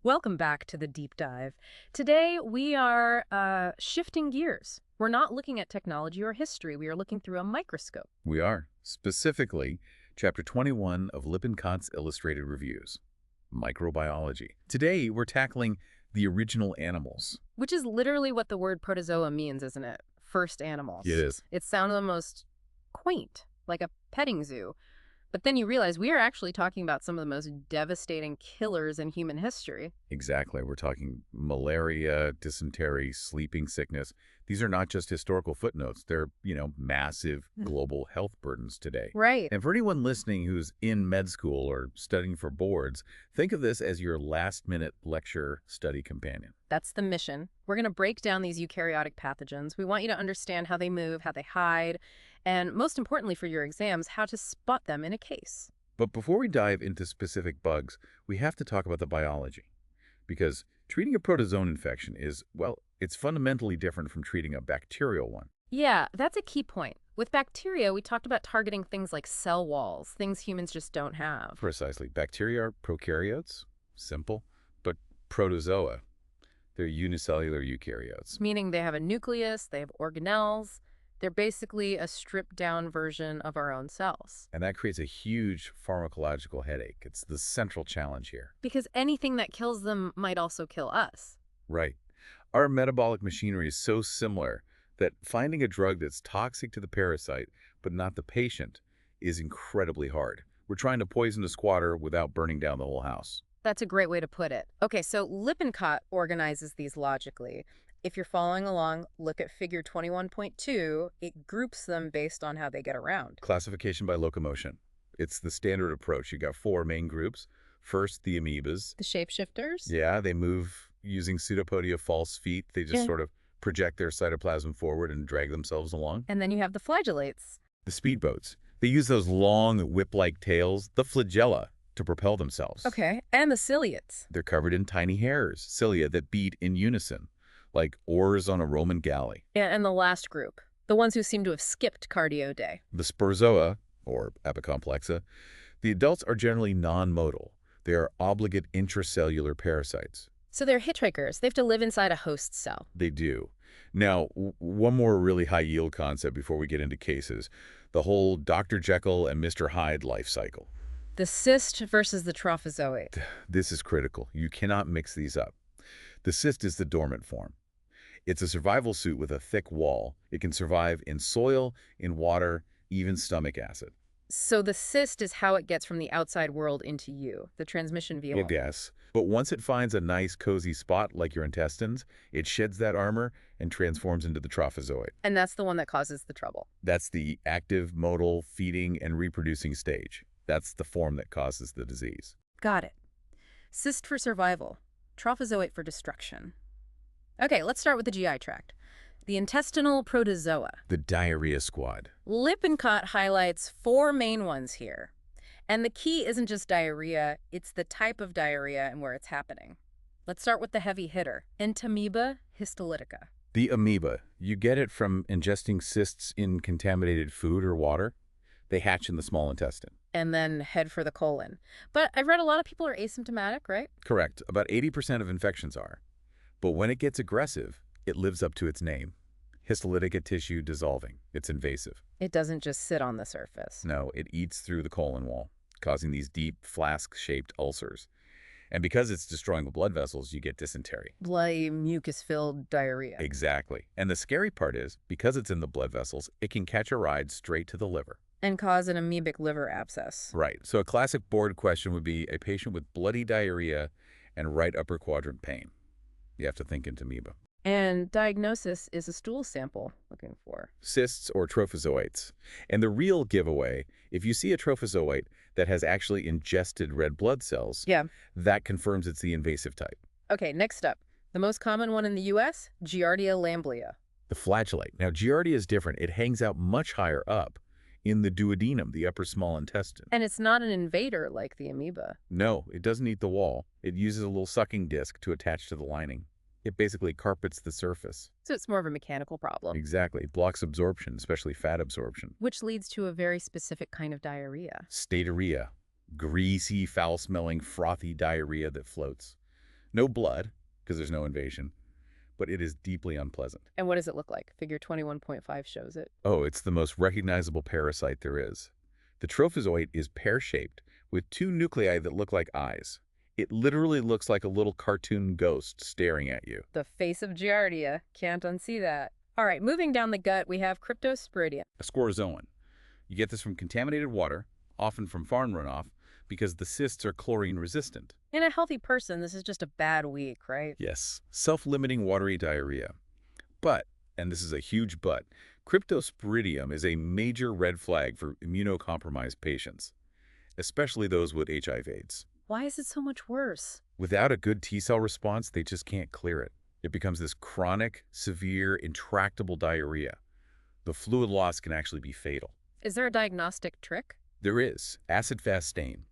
Welcome back to the deep dive. Today we are shifting gears. We're not looking at technology or history. We are looking through a microscope. We are. Specifically, Chapter 21 of Lippincott's Illustrated Reviews, Microbiology. Today, we're tackling the original animals. Which is literally what the word protozoa means, isn't it? First animals. It is. It sounds almost quaint, like a petting zoo. But then you realize we are actually talking about some of the most devastating killers in human history. Exactly. We're talking malaria, dysentery, sleeping sickness. These are not just historical footnotes. They're, massive global health burdens today. Right. And for anyone listening who's in med school or studying for boards, think of this as your last-minute lecture study companion. That's the mission. We're going to break down these eukaryotic pathogens. We want you to understand how they move, how they hide, and most importantly for your exams, how to spot them in a case. But before we dive into specific bugs, we have to talk about the biology. Because treating a protozoan infection is, well, it's fundamentally different from treating a bacterial one. Yeah, that's a key point. With bacteria, we talked about targeting things like cell walls, things humans just don't have. Precisely. Bacteria are prokaryotes, simple, but protozoa, they're unicellular eukaryotes. Meaning they have a nucleus, they have organelles. They're basically a stripped-down version of our own cells. And that creates a huge pharmacological headache. It's the central challenge here. Because anything that kills them might also kill us. Right. Our metabolic machinery is so similar that finding a drug that's toxic to the parasite but not the patient is incredibly hard. We're trying to poison a squatter without burning down the whole house. That's a great way to put it. Okay, so Lippincott organizes these logically. If you're following along, look at figure 21.2. It groups them based on how they get around. Classification by locomotion. It's the standard approach. You got 4 main groups. First, the amoebas. The shapeshifters? Yeah, they move using pseudopodia false feet. They just sort of project their cytoplasm forward and drag themselves along. And then you have the flagellates. The speedboats. They use those long whip-like tails, the flagella, to propel themselves. Okay, and the ciliates. They're covered in tiny hairs, cilia, that beat in unison, like oars on a Roman galley. Yeah, and the last group, the ones who seem to have skipped cardio day. The sporozoa, or apicomplexa, the adults are generally non-motile. They are obligate intracellular parasites. So they're hitchhikers. They have to live inside a host cell. They do. Now, one more really high-yield concept before we get into cases, the whole Dr. Jekyll and Mr. Hyde life cycle. The cyst versus the trophozoate. This is critical. You cannot mix these up. The cyst is the dormant form. It's a survival suit with a thick wall. It can survive in soil, in water, even stomach acid. So the cyst is how it gets from the outside world into you, the transmission vehicle. Yes, but once it finds a nice, cozy spot like your intestines, it sheds that armor and transforms into the trophozoite. And that's the one that causes the trouble. That's the active, motile, feeding, and reproducing stage. That's the form that causes the disease. Got it. Cyst for survival, trophozoate for destruction. Okay, let's start with the GI tract. The intestinal protozoa. The diarrhea squad. Lippincott highlights 4 main ones here. And the key isn't just diarrhea, it's the type of diarrhea and where it's happening. Let's start with the heavy hitter, Entamoeba histolytica. The amoeba. You get it from ingesting cysts in contaminated food or water. They hatch in the small intestine. And then head for the colon. But I've read a lot of people are asymptomatic, right? Correct. About 80% of infections are. But when it gets aggressive, it lives up to its name. Histolytica tissue dissolving. It's invasive. It doesn't just sit on the surface. No, it eats through the colon wall, causing these deep, flask-shaped ulcers. And because it's destroying the blood vessels, you get dysentery. Bloody, mucus-filled diarrhea. Exactly. And the scary part is, because it's in the blood vessels, it can catch a ride straight to the liver. And cause an amoebic liver abscess. Right. So a classic board question would be a patient with bloody diarrhea and right upper quadrant pain. You have to think Entamoeba. And diagnosis is a stool sample looking for Cysts or trophozoates. And the real giveaway, if you see a trophozoate that has actually ingested red blood cells, that confirms it's the invasive type. Okay, next up. The most common one in the U.S., Giardia lamblia. The flagellate. Now, Giardia is different. It hangs out much higher up in the duodenum, the upper small intestine. And it's not an invader like the amoeba. No, it doesn't eat the wall. It uses a little sucking disc to attach to the lining. It basically carpets the surface. So it's more of a mechanical problem. Exactly. It blocks absorption, especially fat absorption. Which leads to a very specific kind of diarrhea. Statorrhea. Greasy, foul-smelling, frothy diarrhea that floats. No blood, because there's no invasion, but it is deeply unpleasant. And what does it look like? Figure 21.5 shows it. Oh, it's the most recognizable parasite there is. The trophozoite is pear-shaped with two nuclei that look like eyes. It literally looks like a little cartoon ghost staring at you. The face of Giardia. Can't unsee that. All right, moving down the gut, we have Cryptosporidium. A sporozoan. You get this from contaminated water, often from farm runoff, because the cysts are chlorine resistant. In a healthy person, this is just a bad week, right? Yes, self-limiting watery diarrhea. But, and this is a huge but, Cryptosporidium is a major red flag for immunocompromised patients, especially those with HIV/AIDS. Why is it so much worse? Without a good T-cell response, they just can't clear it. It becomes this chronic, severe, intractable diarrhea. The fluid loss can actually be fatal. Is there a diagnostic trick? There is acid-fast stain.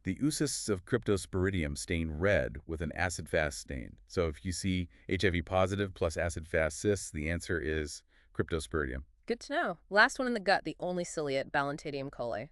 The oocysts of Cryptosporidium stain red with an acid-fast stain. So if you see HIV positive plus acid-fast cysts, the answer is Cryptosporidium. Good to know. Last one in the gut, the only ciliate, Ballontidium coli.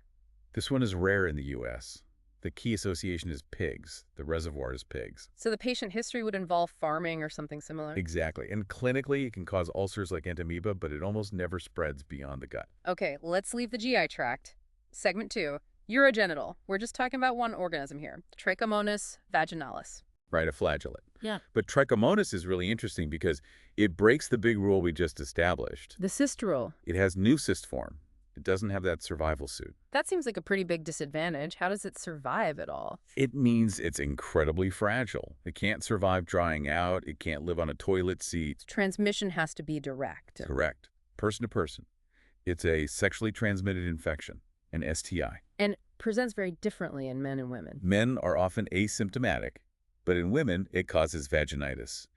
This one is rare in the U.S. The key association is pigs. The reservoir is pigs. So the patient history would involve farming or something similar? Exactly. And clinically, it can cause ulcers like Entamoeba, but it almost never spreads beyond the gut. Okay, let's leave the GI tract. Segment 2, urogenital. We're just talking about one organism here, Trichomonas vaginalis. Right, a flagellate. Yeah. But Trichomonas is really interesting because it breaks the big rule we just established. The cyst rule. It has new cyst form. It doesn't have that survival suit. That seems like a pretty big disadvantage. How does it survive at all? It means it's incredibly fragile. It can't survive drying out. It can't live on a toilet seat. Transmission has to be direct. Correct. Person to person. It's a sexually transmitted infection, an STI. And presents very differently in men and women. Men are often asymptomatic, but in women, it causes vaginitis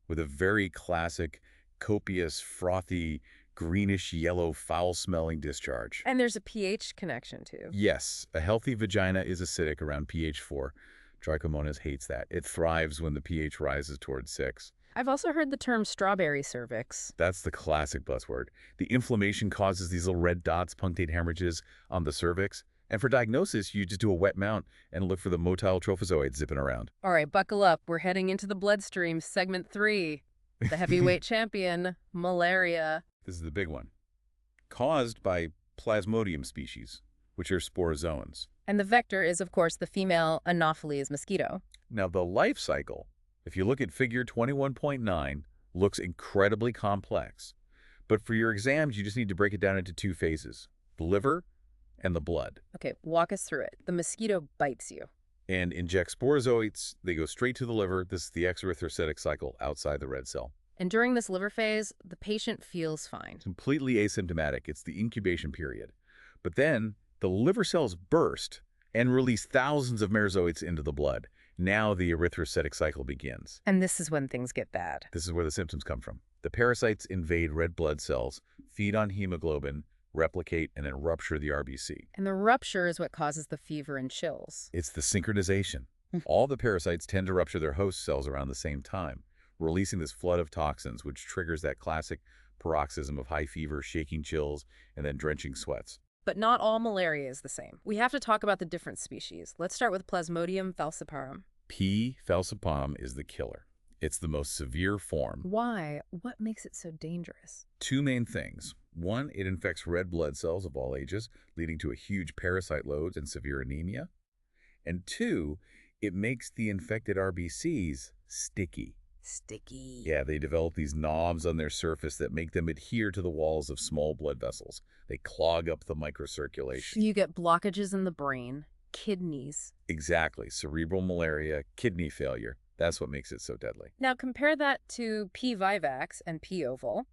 with a very classic, copious, frothy, greenish-yellow, foul-smelling discharge. And there's a pH connection, too. Yes, a healthy vagina is acidic around pH 4. Trichomonas hates that. It thrives when the pH rises towards 6. I've also heard the term strawberry cervix. That's the classic buzzword. The inflammation causes these little red dots, punctate hemorrhages on the cervix. And for diagnosis, you just do a wet mount and look for the motile trophozoite zipping around. All right, buckle up. We're heading into the bloodstream, segment 3. The heavyweight champion, malaria. This is the big one. Caused by Plasmodium species, which are sporozoans. And the vector is, of course, the female Anopheles mosquito. Now, the life cycle, if you look at figure 21.9, looks incredibly complex. But for your exams, you just need to break it down into two phases, the liver and the blood. Okay, walk us through it. The mosquito bites you. And inject sporozoites. They go straight to the liver. This is the erythrocytic cycle outside the red cell. And during this liver phase, the patient feels fine. Completely asymptomatic. It's the incubation period. But then the liver cells burst and release thousands of merozoites into the blood. Now the erythrocytic cycle begins. And this is when things get bad. This is where the symptoms come from. The parasites invade red blood cells, feed on hemoglobin, replicate, and then rupture the RBC. And the rupture is what causes the fever and chills. It's the synchronization. All the parasites tend to rupture their host cells around the same time, releasing this flood of toxins, which triggers that classic paroxysm of high fever, shaking chills, and then drenching sweats. But not all malaria is the same. We have to talk about the different species. Let's start with Plasmodium falciparum. P. falciparum is the killer. It's the most severe form. Why? What makes it so dangerous? Two main things. One, it infects red blood cells of all ages, leading to a huge parasite load and severe anemia. And two, it makes the infected RBCs sticky. Sticky. Yeah, they develop these knobs on their surface that make them adhere to the walls of small blood vessels. They clog up the microcirculation. You get blockages in the brain, kidneys. Exactly. Cerebral malaria, kidney failure. That's what makes it so deadly. Now compare that to P. vivax and P. ovale.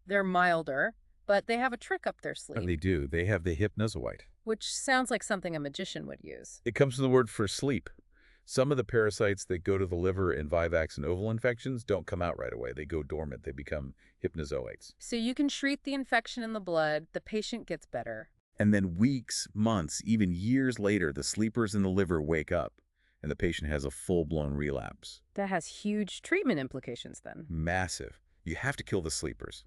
They're milder, but they have a trick up their sleeve. They do. They have the hypnozoite, which sounds like something a magician would use. It comes from the word for sleep. Some of the parasites that go to the liver in vivax and ovale infections don't come out right away. They go dormant. They become hypnozoites. So you can treat the infection in the blood, the patient gets better. And then weeks, months, even years later, the sleepers in the liver wake up and the patient has a full-blown relapse. That has huge treatment implications then. Massive. You have to kill the sleepers.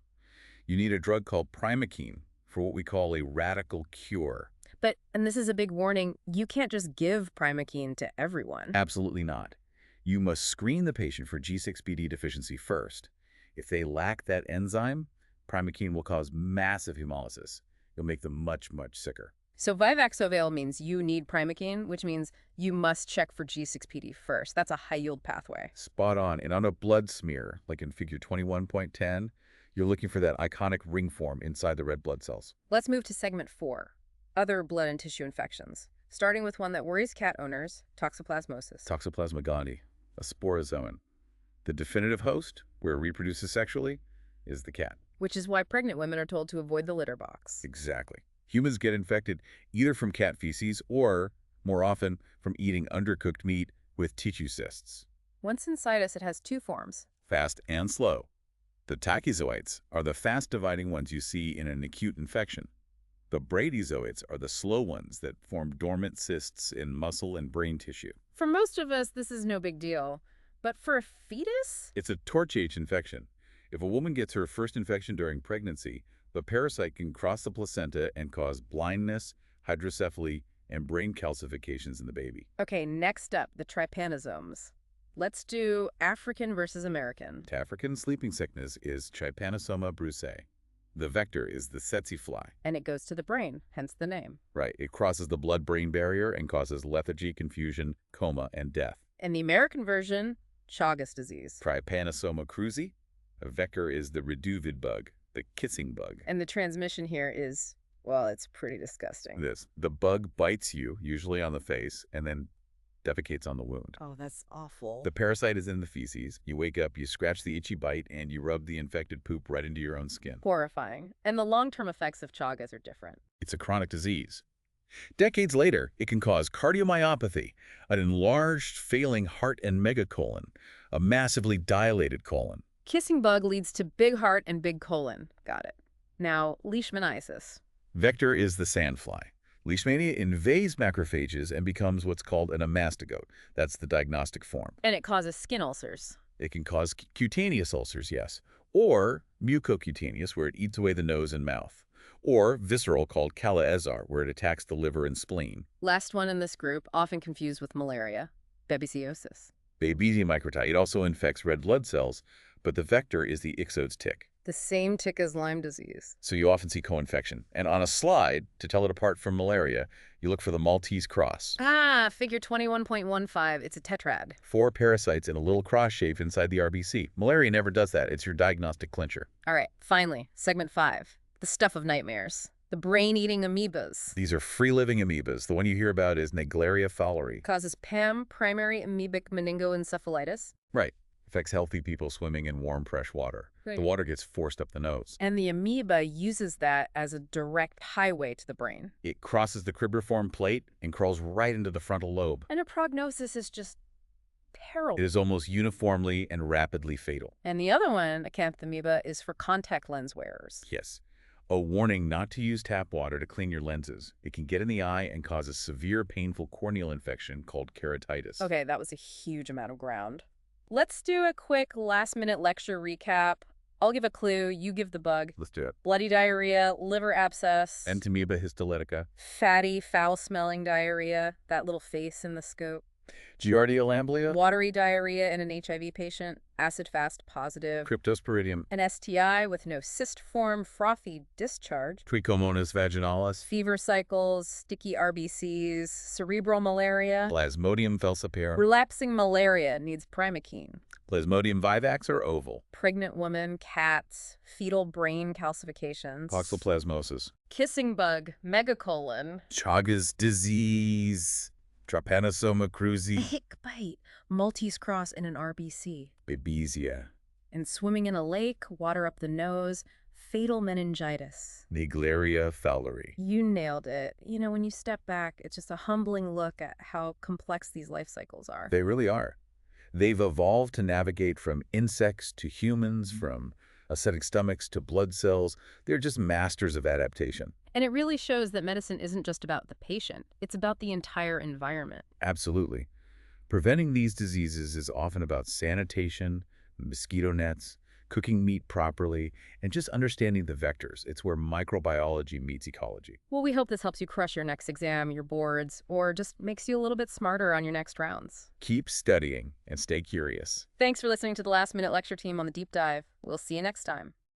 You need a drug called primaquine for what we call a radical cure. But, and this is a big warning, you can't just give primaquine to everyone. Absolutely not. You must screen the patient for G6PD deficiency first. If they lack that enzyme, primaquine will cause massive hemolysis. You'll make them much, much sicker. So Vivax means you need primaquine, which means you must check for G6PD first. That's a high-yield pathway. Spot on. And on a blood smear, like in figure 21.10, you're looking for that iconic ring form inside the red blood cells. Let's move to segment 4, other blood and tissue infections, starting with one that worries cat owners, toxoplasmosis. Toxoplasma gondii, a sporozoan. The definitive host, where it reproduces sexually, is the cat. Which is why pregnant women are told to avoid the litter box. Exactly. Humans get infected either from cat feces or, more often, from eating undercooked meat with tissue cysts. Once inside us, it has two forms. Fast and slow. The tachyzoites are the fast-dividing ones you see in an acute infection. The bradyzoites are the slow ones that form dormant cysts in muscle and brain tissue. For most of us, this is no big deal. But for a fetus? It's a torch-age infection. If a woman gets her first infection during pregnancy, the parasite can cross the placenta and cause blindness, hydrocephaly, and brain calcifications in the baby. Okay, next up, the trypanosomes. Let's do African versus American. African sleeping sickness is Trypanosoma brucei. The vector is the tsetse fly. And it goes to the brain, hence the name. Right, it crosses the blood-brain barrier and causes lethargy, confusion, coma, and death. In the American version, Chagas disease. Trypanosoma cruzi. A vector is the reduvid bug, the kissing bug. And the transmission here is, well, it's pretty disgusting. The bug bites you, usually on the face, and then defecates on the wound. Oh, that's awful. The parasite is in the feces. You wake up, you scratch the itchy bite, and you rub the infected poop right into your own skin. Horrifying. And the long-term effects of Chagas are different. It's a chronic disease. Decades later, it can cause cardiomyopathy, an enlarged, failing heart and megacolon, a massively dilated colon. Kissing bug leads to big heart and big colon. Got it. Now, Leishmaniasis. Vector is the sandfly. Leishmania invades macrophages and becomes what's called an amastigote. That's the diagnostic form. And it causes skin ulcers. It can cause cutaneous ulcers, yes, or mucocutaneous, where it eats away the nose and mouth, or visceral, called cala-ezar, where it attacks the liver and spleen. Last one in this group, often confused with malaria, babesiosis. Babesia microti. It also infects red blood cells, but the vector is the Ixodes tick. The same tick as Lyme disease. So you often see co-infection. And on a slide, to tell it apart from malaria, you look for the Maltese cross. Ah, figure 21.15. It's a tetrad. 4 parasites in a little cross shape inside the RBC. Malaria never does that. It's your diagnostic clincher. All right, finally, segment 5. The stuff of nightmares. The brain-eating amoebas. These are free-living amoebas. The one you hear about is Naegleria fowleri. Causes PAM, primary amoebic meningoencephalitis. Right. Affects healthy people swimming in warm, fresh water. Right. The water gets forced up the nose. And the amoeba uses that as a direct highway to the brain. It crosses the cribriform plate and crawls right into the frontal lobe. And a prognosis is just terrible. It is almost uniformly and rapidly fatal. And the other one, acanthamoeba, is for contact lens wearers. Yes. A warning not to use tap water to clean your lenses. It can get in the eye and cause a severe, painful corneal infection called keratitis. Okay, that was a huge amount of ground. Let's do a quick last-minute lecture recap. I'll give a clue, you give the bug. Let's do it. Bloody diarrhea, liver abscess. Entamoeba histolytica. Fatty, foul-smelling diarrhea, that little face in the scope. Giardia lamblia. Watery diarrhea in an HIV patient, acid-fast positive. Cryptosporidium. An STI with no cyst form, frothy discharge. Trichomonas vaginalis. Fever cycles, sticky RBCs, cerebral malaria. Plasmodium falciparum. Relapsing malaria needs primaquine. Plasmodium vivax or oval. Pregnant woman, cats, fetal brain calcifications. Toxoplasmosis. Kissing bug, megacolon. Chagas disease. Trypanosoma A cruzi. hick bite, Maltese cross in an RBC. Babesia. And swimming in a lake, water up the nose, fatal meningitis. Naegleria fowleri. You nailed it. You know, when you step back, it's just a humbling look at how complex these life cycles are. They really are. They've evolved to navigate from insects to humans, from acidic stomachs to blood cells. They're just masters of adaptation. And it really shows that medicine isn't just about the patient. It's about the entire environment. Absolutely. Preventing these diseases is often about sanitation, mosquito nets, cooking meat properly, and just understanding the vectors. It's where microbiology meets ecology. Well, we hope this helps you crush your next exam, your boards, or just makes you a little bit smarter on your next rounds. Keep studying and stay curious. Thanks for listening to the Last Minute Lecture Team on the Deep Dive. We'll see you next time.